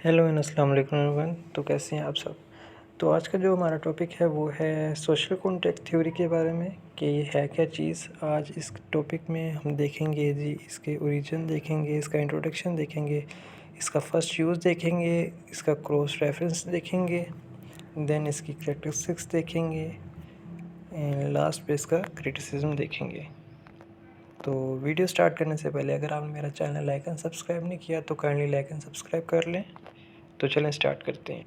Hello and अस्सलाम वालेकुम everyone. तो कैसे हैं आप सब। तो आज का जो हमारा टॉपिक है वो है सोशल कॉन्ट्रैक्ट थ्योरी के बारे में कि ये है क्या चीज़। आज इस टॉपिक में हम देखेंगे जी, इसके ओरिजिन देखेंगे, इसका इंट्रोडक्शन देखेंगे, इसका फर्स्ट यूज़ देखेंगे, इसका क्रॉस रेफरेंस देखेंगे, देन इसकी कैरेक्टरिस्टिक्स देखेंगे एंड लास्ट पे इसका क्रिटिसिज्म देखेंगे। तो वीडियो स्टार्ट करने से पहले अगर आपने मेरा चैनल लाइक एंड सब्सक्राइब नहीं किया तो काइंडली लाइक एंड सब्सक्राइब कर लें। तो चलें स्टार्ट करते हैं।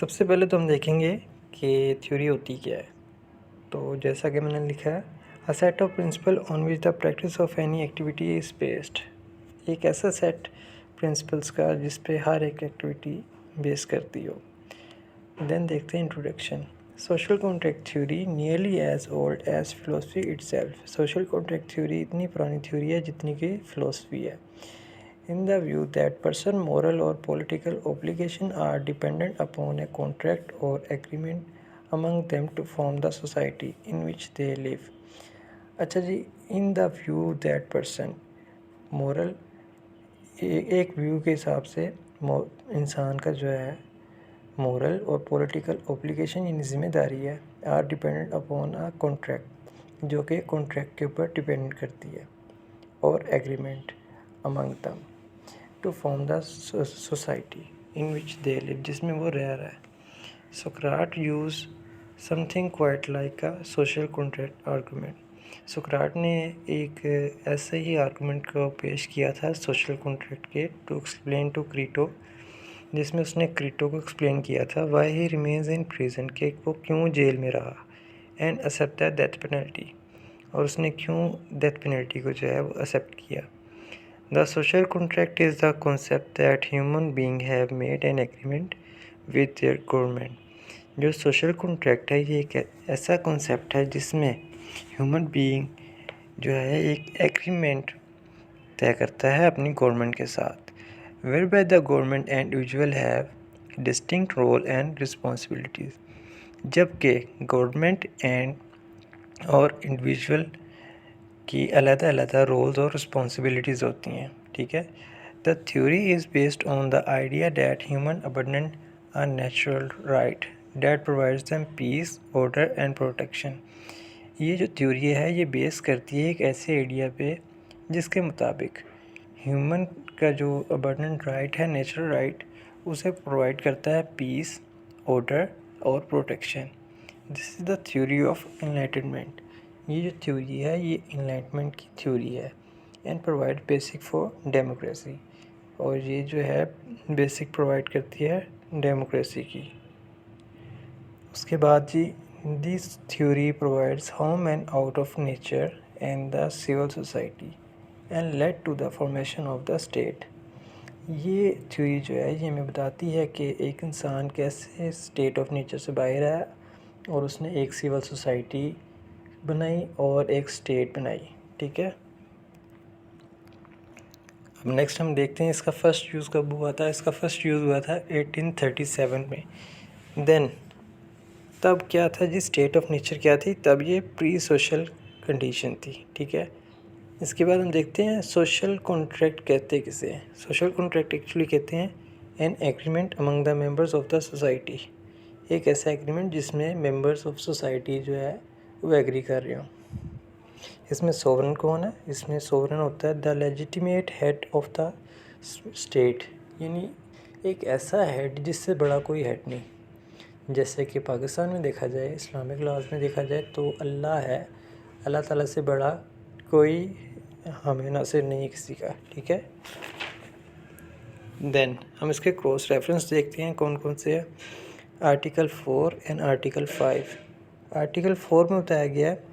सबसे पहले तो हम देखेंगे कि थ्योरी होती क्या है। तो जैसा कि मैंने लिखा है, a set of principal on which the practice of any activity is based. एक ऐसा सेट प्रिंसिपल्स का जिस पे हर एक एक्टिविटी बेस करती हो। देन देखते हैं introduction. Social contract theory nearly as old as philosophy itself. Social contract theory इतनी पुरानी थ्योरी है जितनी कि फिलोसफी है। In the view that person moral or political obligation are dependent upon a contract or agreement among them to form the society in which they live। अच्छा जी, in the view that person moral एक view के हिसाब से इंसान का जो है moral और पॉलिटिकल ऑब्लिगेशन यानी जिम्मेदारी है are dependent upon a contract जो कि कॉन्ट्रैक्ट के ऊपर डिपेंड करती है और agreement among them to form the society in which they live, जिसमें वो रह रहा है। Socrates use something quite like a social contract argument. Socrates ने एक ऐसे ही आर्गूमेंट को पेश किया था सोशल कॉन्ट्रैक्ट के टू एक्सप्लेन टू क्रीटो, जिसमें उसने क्रीटो को एक्सप्लेन किया था why he remains in prison, के वो क्यों जेल में रहा, and accept the death penalty, और उसने क्यों डेथ पेनल्टी को जो है वो एक्सेप्ट किया। The social contract is the concept that human beings have made an agreement with their government। जो सोशल कॉन्ट्रैक्ट है ये एक ऐसा कॉन्सेप्ट है जिसमें ह्यूमन बीइंग जो है एक एग्रीमेंट तय करता है अपनी गवर्नमेंट के साथ, whereby the government and individual have distinct role and responsibilities. जबकि गवर्नमेंट एंड और इंडिविजुअल की अलग-अलग रोल्स और रिस्पॉन्सिबिलिटीज़ होती हैं। ठीक है। The theory is based on the idea that human abundant a natural right that provides them peace, order and protection. ये जो थ्योरी है ये बेस करती है एक ऐसे आइडिया पे जिसके मुताबिक ह्यूमन का जो अबंडेंट राइट है, नेचुरल राइट, उसे प्रोवाइड करता है पीस, ऑर्डर और protection. This is the theory of enlightenment. ये जो थ्योरी है ये इनलाइटमेंट की थ्योरी है and provide basic for democracy, और ये जो है बेसिक प्रोवाइड करती है डेमोक्रेसी की। उसके बाद जी, this theory provides home and out of nature and the civil society and led to the formation of the state. ये थ्योरी जो है ये हमें बताती है कि एक इंसान कैसे स्टेट ऑफ नेचर से बाहर आया और उसने एक सिविल सोसाइटी बनाई और एक स्टेट बनाई। ठीक है। अब नेक्स्ट हम देखते हैं इसका फर्स्ट यूज़ कब हुआ था। इसका फर्स्ट यूज़ हुआ था 1837 में। देन तब क्या था जी, स्टेट ऑफ नेचर क्या थी, तब ये प्री सोशल कंडीशन थी। ठीक है। इसके बाद हम देखते हैं सोशल कॉन्ट्रैक्ट कहते किसे हैं। सोशल कॉन्ट्रैक्ट एक्चुअली कहते हैं an agreement among the members of the society. एक ऐसा एग्रीमेंट जिसमें मेंबर्स ऑफ सोसाइटी जो है वो एग्री कर रहे हो। इसमें सोवरन कौन है, इसमें सोवरन होता है the legitimate head of the state, यानी एक ऐसा हेड जिससे बड़ा कोई हेड नहीं। जैसे कि पाकिस्तान में देखा जाए, इस्लामिक लॉज में देखा जाए तो अल्लाह है, अल्लाह ताला से बड़ा कोई हमें नासिर नहीं किसी का। ठीक है। देन हम इसके क्रॉस रेफरेंस देखते हैं कौन कौन से हैं। Article 4 and article 5। आर्टिकल 4 में बताया गया है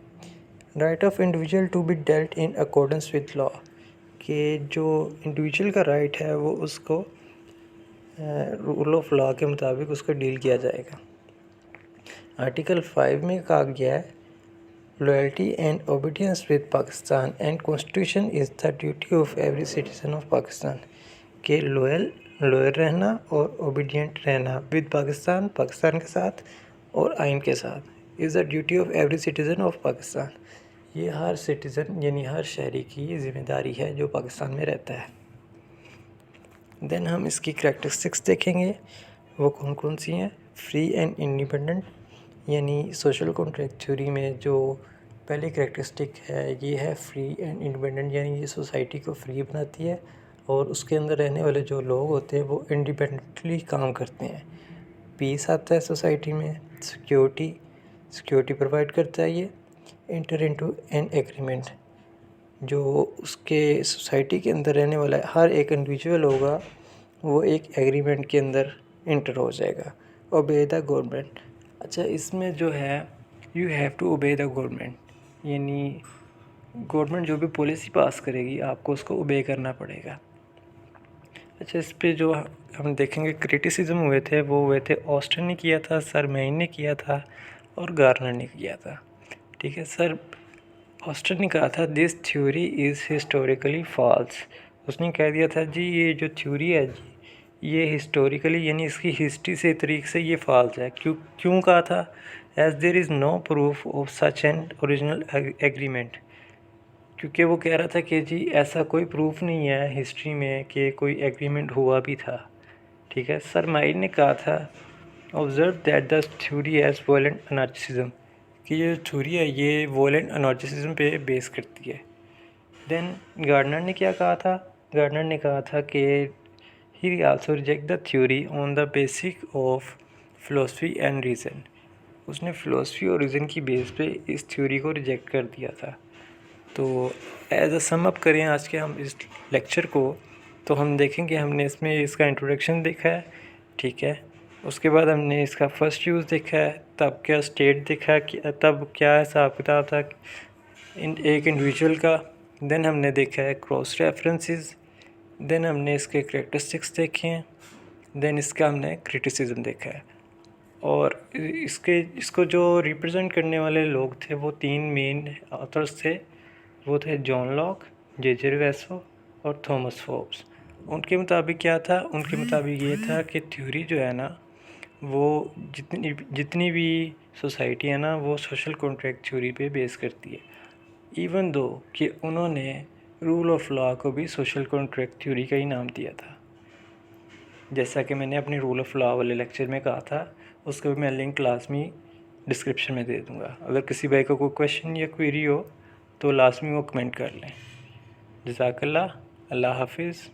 right of individual to be dealt in accordance with law, कि जो इंडिविजुअल का राइट है वो उसको रूल ऑफ लॉ के मुताबिक उसको डील किया जाएगा। आर्टिकल 5 में कहा गया है loyalty and obedience with Pakistan and constitution is the duty of every citizen of Pakistan, के लॉयल रहना और ओबीडियंट रहना विद पाकिस्तान, पाकिस्तान के साथ और आइन के साथ, is the duty of every citizen of Pakistan. ये हर सिटीज़न यानी हर शहरी की जिम्मेदारी है जो पाकिस्तान में रहता है। देन हम इसकी करैक्टरिस्टिक्स देखेंगे, वो कौन कौन सी हैं। फ्री एंड इंडिपेंडेंट, यानी सोशल कॉन्ट्रैक्ट थ्योरी में जो पहली करैक्टरिस्टिक है ये है फ्री एंड इंडिपेंडेंट, यानी ये सोसाइटी को फ्री बनाती है और उसके अंदर रहने वाले जो लोग होते हैं वो इंडिपेंडेंटली काम करते हैं। पीस आता है सोसाइटी में, सिक्योरिटी प्रोवाइड करता है ये। एंटर इनटू एन एग्रीमेंट, जो उसके सोसाइटी के अंदर रहने वाला हर एक इंडिविजुअल होगा वो एक एग्रीमेंट के अंदर इंटर हो जाएगा। ओबे द गवर्नमेंट, अच्छा इसमें जो है you have to obey the government, यानी गवर्नमेंट जो भी पॉलिसी पास करेगी आपको उसको ओबे करना पड़ेगा। अच्छा इस पे जो हम देखेंगे क्रिटिसिज्म हुए थे वो हुए थे ऑस्टिन ने किया था, सर मेइन ने किया था और गार्नर ने किया था। ठीक है, सर ऑस्टिन ने कहा था this theory is historically false. उसने कह दिया था जी ये जो थ्योरी है जी ये हिस्टोरिकली यानी इसकी हिस्ट्री से तरीके से ये फॉल्स है। क्यों कहा था? As there is no proof of such an original agreement, क्योंकि वो कह रहा था कि जी ऐसा कोई प्रूफ नहीं है हिस्ट्री में कि कोई एग्रीमेंट हुआ भी था। ठीक है, सर माइल ने कहा था observe that the theory as violent anarchism, कि ये थ्योरी है ये वॉयलेंट अनार्चिसिज्म पे बेस करती है। देन गार्डनर ने क्या कहा था? गार्डनर ने कहा था कि ही also reject the theory on the basic of philosophy and reason. उसने फिलोसफी और रीज़न की बेस पे इस थ्योरी को रिजेक्ट कर दिया था। तो एज अ सम अप करें आज के हम इस लेक्चर को, तो हम देखेंगे हमने इसमें इसका इंट्रोडक्शन देखा है। ठीक है, उसके बाद हमने इसका फर्स्ट यूज़ देखा है, तब क्या स्टेट देखा है कि तब क्या हिसाब किताब था एक इंडिविजुअल का। देन हमने देखा है क्रॉस रेफरेंसेस, देन हमने इसके करैक्टरिस्टिक्स देखे हैं, देन इसका हमने क्रिटिसिज्म देखा है। और इसको जो रिप्रेजेंट करने वाले लोग थे वो तीन मेन ऑथर्स थे, वो थे जॉन लॉक, जे वेसो और थॉमस फोर्ब्स। उनके मुताबिक क्या था? उनके मुताबिक ये था कि थ्योरी जो है ना वो जितनी भी सोसाइटी है ना वो सोशल कॉन्ट्रैक्ट थ्योरी पे बेस करती है। इवन दो कि उन्होंने रूल ऑफ लॉ को भी सोशल कॉन्ट्रैक्ट थ्योरी का ही नाम दिया था, जैसा कि मैंने अपने रूल ऑफ लॉ वाले लेक्चर में कहा था। उसका भी मैं लिंक क्लास में डिस्क्रिप्शन में दे दूँगा। अगर किसी भाई को कोई क्वेश्चन या क्वेरी हो तो लास्ट में वो कमेंट कर लें। जज़ाकल्लाह, अल्लाह हाफिज़।